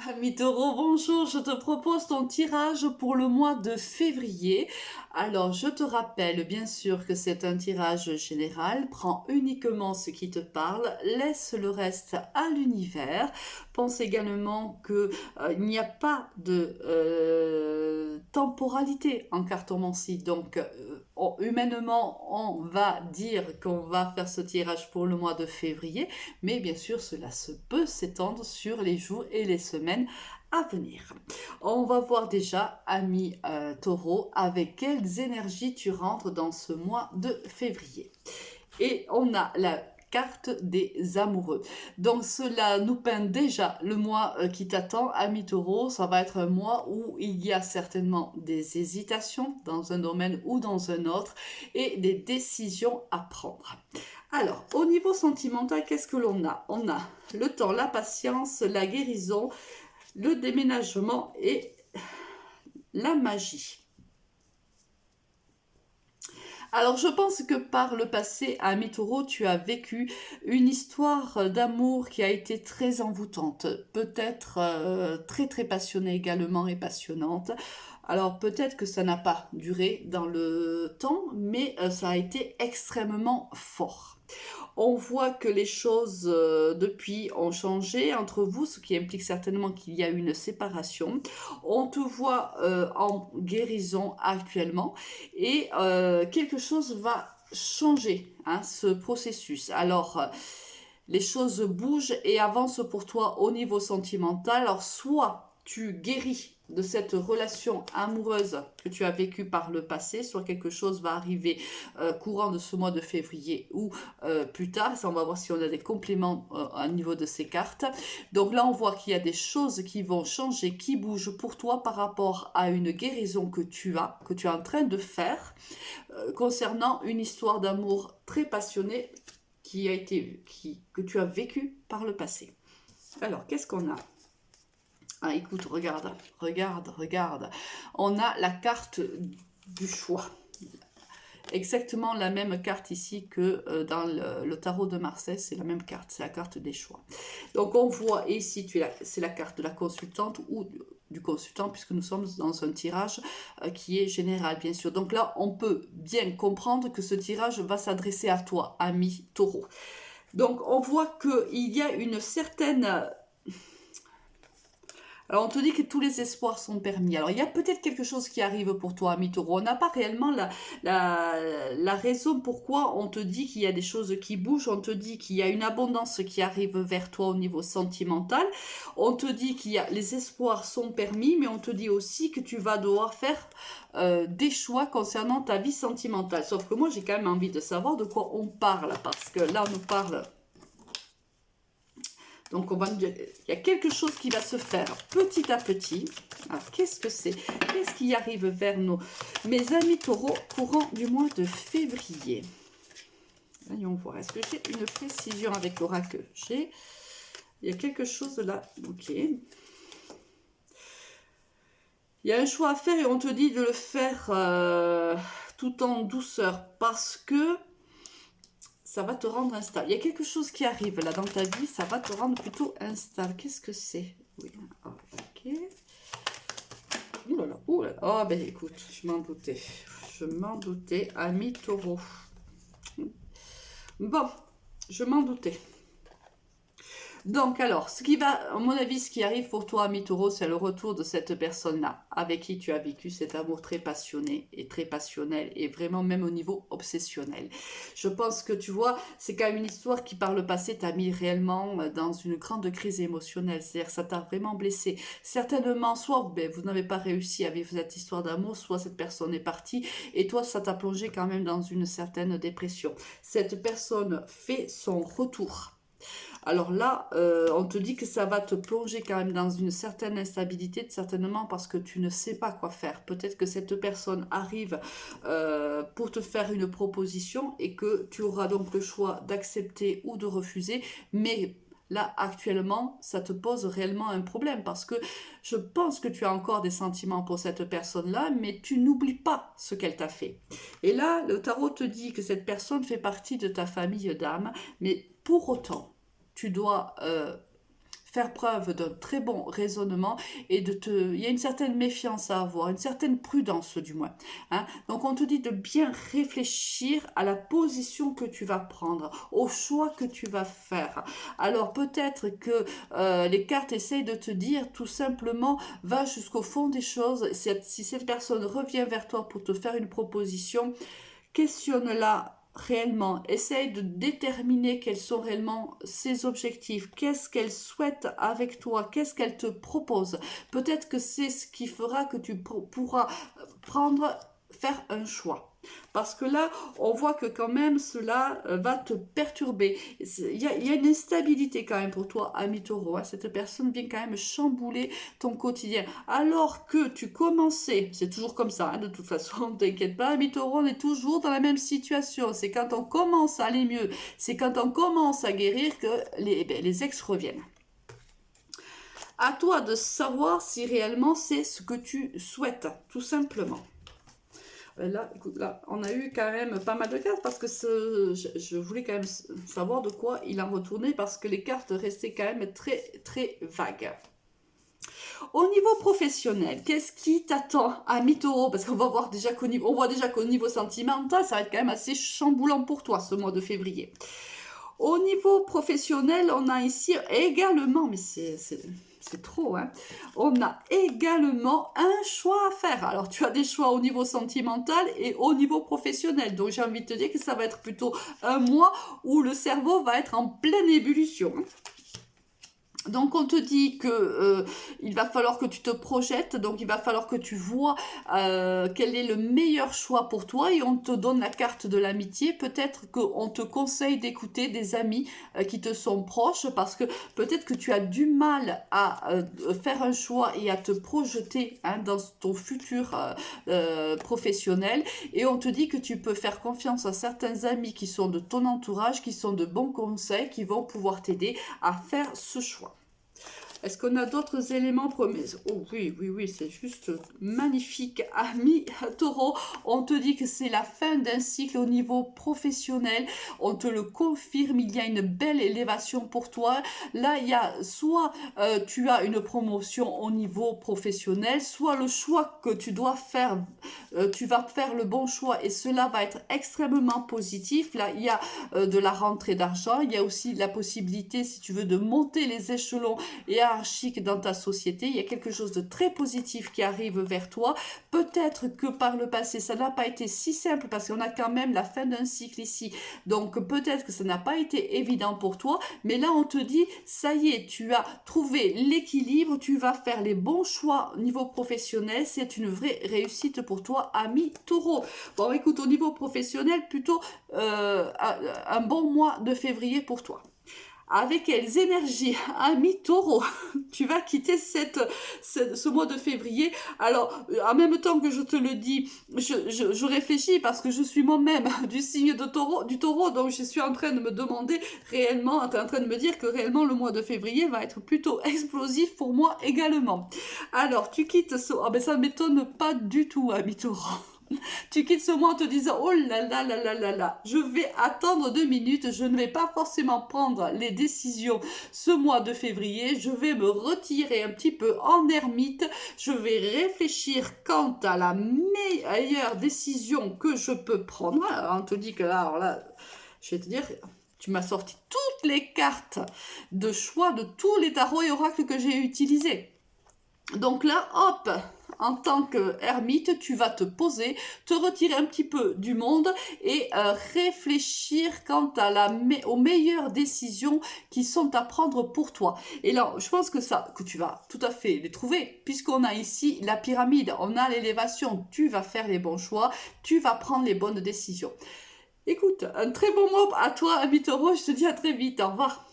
Ami Taureau, bonjour, je te propose ton tirage pour le mois de février. Alors, je te rappelle bien sûr que c'est un tirage général, prends uniquement ce qui te parle, laisse le reste à l'univers. Pense également que il n'y a pas de temporalité en cartomancie, donc humainement, on va dire qu'on va faire ce tirage pour le mois de février, mais bien sûr, cela se peut s'étendre sur les jours et les semaines à venir. On va voir déjà, ami taureau, avec quelles énergies tu rentres dans ce mois de février. Et on a la carte des amoureux. Donc cela nous peint déjà le mois qui t'attend, ami taureau. Ça va être un mois où il y a certainement des hésitations dans un domaine ou dans un autre et des décisions à prendre. Alors, au niveau sentimental, qu'est-ce que l'on a? On a le temps, la patience, la guérison, le déménagement et la magie. Alors, je pense que par le passé, à Mitoro, tu as vécu une histoire d'amour qui a été très envoûtante, peut-être très très passionnée également et passionnante. Alors peut-être que ça n'a pas duré dans le temps, mais ça a été extrêmement fort. On voit que les choses depuis ont changé entre vous, ce qui implique certainement qu'il y a une séparation. On te voit en guérison actuellement et quelque chose va changer, hein, ce processus. Alors, les choses bougent et avancent pour toi au niveau sentimental. Alors, soit tu guéris de cette relation amoureuse que tu as vécue par le passé, soit quelque chose va arriver courant de ce mois de février ou plus tard. Ça, on va voir si on a des compléments au niveau de ces cartes. Donc là, on voit qu'il y a des choses qui vont changer, qui bougent pour toi par rapport à une guérison que tu es en train de faire concernant une histoire d'amour très passionnée que tu as vécu par le passé. Alors, qu'est-ce qu'on a? Ah, écoute, regarde, regarde, regarde. On a la carte du choix. Exactement la même carte ici que dans le tarot de Marseille, c'est la même carte, c'est la carte des choix. Donc on voit ici, c'est la carte de la consultante ou du consultant, puisque nous sommes dans un tirage qui est général, bien sûr. Donc là, on peut bien comprendre que ce tirage va s'adresser à toi, ami taureau. Donc on voit qu'il y a une certaine... Alors on te dit que tous les espoirs sont permis. Alors il y a peut-être quelque chose qui arrive pour toi, ami taureau. On n'a pas réellement la raison pourquoi on te dit qu'il y a des choses qui bougent. On te dit qu'il y a une abondance qui arrive vers toi au niveau sentimental. On te dit qu'il y a les espoirs sont permis, mais on te dit aussi que tu vas devoir faire des choix concernant ta vie sentimentale. Sauf que moi j'ai quand même envie de savoir de quoi on parle, parce que là on nous parle... Donc, il y a quelque chose qui va se faire petit à petit. Alors, qu'est-ce que c'est? Qu'est-ce qui arrive vers mes amis taureaux courant du mois de février? Voyons voir. Est-ce que j'ai une précision avec l'oracle? Il y a quelque chose là. Ok. Il y a un choix à faire et on te dit de le faire tout en douceur parce que ça va te rendre instable. Il y a quelque chose qui arrive là dans ta vie, ça va te rendre plutôt instable. Qu'est-ce que c'est? Oui, ok. Ouh là là, ouh là là. Oh ben écoute, je m'en doutais. Je m'en doutais, ami taureau. Bon, je m'en doutais. Donc alors, à mon avis, ce qui arrive pour toi, ami taureau, c'est le retour de cette personne-là, avec qui tu as vécu cet amour très passionné et très passionnel, et vraiment même au niveau obsessionnel. Je pense que tu vois, c'est quand même une histoire qui par le passé t'a mis réellement dans une grande crise émotionnelle, c'est-à-dire ça t'a vraiment blessé. Certainement, soit vous n'avez pas réussi à vivre cette histoire d'amour, soit cette personne est partie, et toi, ça t'a plongé quand même dans une certaine dépression. Cette personne fait son retour. Alors là, on te dit que ça va te plonger quand même dans une certaine instabilité, certainement parce que tu ne sais pas quoi faire. Peut-être que cette personne arrive pour te faire une proposition et que tu auras donc le choix d'accepter ou de refuser, mais là, actuellement, ça te pose réellement un problème parce que je pense que tu as encore des sentiments pour cette personne-là, mais tu n'oublies pas ce qu'elle t'a fait. Et là, le tarot te dit que cette personne fait partie de ta famille d'âme, mais pour autant, tu dois faire preuve d'un très bon raisonnement et il y a une certaine méfiance à avoir, une certaine prudence du moins, hein. Donc on te dit de bien réfléchir à la position que tu vas prendre, au choix que tu vas faire. Alors peut-être que les cartes essayent de te dire tout simplement, va jusqu'au fond des choses. Si cette personne revient vers toi pour te faire une proposition, questionne-la réellement, essaye de déterminer quels sont réellement ses objectifs, qu'est-ce qu'elle souhaite avec toi, qu'est-ce qu'elle te propose. Peut-être que c'est ce qui fera que tu pourras faire un choix. Parce que là, on voit que quand même cela va te perturber. Il y a une instabilité quand même pour toi, ami Taureau, hein. Cette personne vient quand même chambouler ton quotidien. Alors que tu commençais, c'est toujours comme ça, hein, de toute façon, ne t'inquiète pas, ami Taureau, on est toujours dans la même situation. C'est quand on commence à aller mieux, c'est quand on commence à guérir que les ex reviennent. À toi de savoir si réellement c'est ce que tu souhaites, tout simplement. Là, écoute, là, on a eu quand même pas mal de cartes parce que je voulais quand même savoir de quoi il en retournait parce que les cartes restaient quand même très, très vagues. Au niveau professionnel, qu'est-ce qui t'attend, ami Taureau? Parce qu'on va voir déjà qu'au niveau sentimental, ça va être quand même assez chamboulant pour toi ce mois de février. Au niveau professionnel, on a ici également, mais c'est trop, hein. On a également un choix à faire. Alors, tu as des choix au niveau sentimental et au niveau professionnel. Donc, j'ai envie de te dire que ça va être plutôt un mois où le cerveau va être en pleine ébullition. Donc on te dit que il va falloir que tu te projettes, donc il va falloir que tu vois quel est le meilleur choix pour toi et on te donne la carte de l'amitié. Peut-être qu'on te conseille d'écouter des amis qui te sont proches parce que peut-être que tu as du mal à faire un choix et à te projeter, hein, dans ton futur professionnel et on te dit que tu peux faire confiance à certains amis qui sont de ton entourage, qui sont de bons conseils, qui vont pouvoir t'aider à faire ce choix. Est-ce qu'on a d'autres éléments promis? Oh oui, oui, oui, c'est juste magnifique, ami Taureau. On te dit que c'est la fin d'un cycle au niveau professionnel. On te le confirme, il y a une belle élévation pour toi. Là, il y a soit tu as une promotion au niveau professionnel, soit le choix que tu dois faire, tu vas faire le bon choix et cela va être extrêmement positif. Là, il y a de la rentrée d'argent. Il y a aussi la possibilité, si tu veux, de monter les échelons hiérarchique dans ta société. Il y a quelque chose de très positif qui arrive vers toi. Peut-être que par le passé, ça n'a pas été si simple parce qu'on a quand même la fin d'un cycle ici. Donc peut-être que ça n'a pas été évident pour toi, mais là on te dit, ça y est, tu as trouvé l'équilibre, tu vas faire les bons choix au niveau professionnel. C'est une vraie réussite pour toi, ami Taureau. Bon, écoute, au niveau professionnel, plutôt un bon mois de février pour toi. Avec quelles énergies, ami Taureau, tu vas quitter ce mois de février. Alors, en même temps que je te le dis, je réfléchis parce que je suis moi-même du signe du taureau, donc je suis en train de me demander réellement, en train de me dire que réellement le mois de février va être plutôt explosif pour moi également. Alors, tu quittes oh ben ça ne m'étonne pas du tout, ami Taureau. Tu quittes ce mois en te disant, oh là là là là là là, je vais attendre 2 minutes, je ne vais pas forcément prendre les décisions ce mois de février, je vais me retirer un petit peu en ermite, je vais réfléchir quant à la meilleure décision que je peux prendre. Alors on te dit que là, alors là, je vais te dire, tu m'as sorti toutes les cartes de choix de tous les tarots et oracles que j'ai utilisés. Donc là, hop, en tant qu'ermite, tu vas te poser, te retirer un petit peu du monde et réfléchir quant aux meilleures décisions qui sont à prendre pour toi. Et là, je pense que tu vas tout à fait les trouver, puisqu'on a ici la pyramide, on a l'élévation, tu vas faire les bons choix, tu vas prendre les bonnes décisions. Écoute, un très bon mois à toi, ami Taureau, je te dis à très vite, au revoir.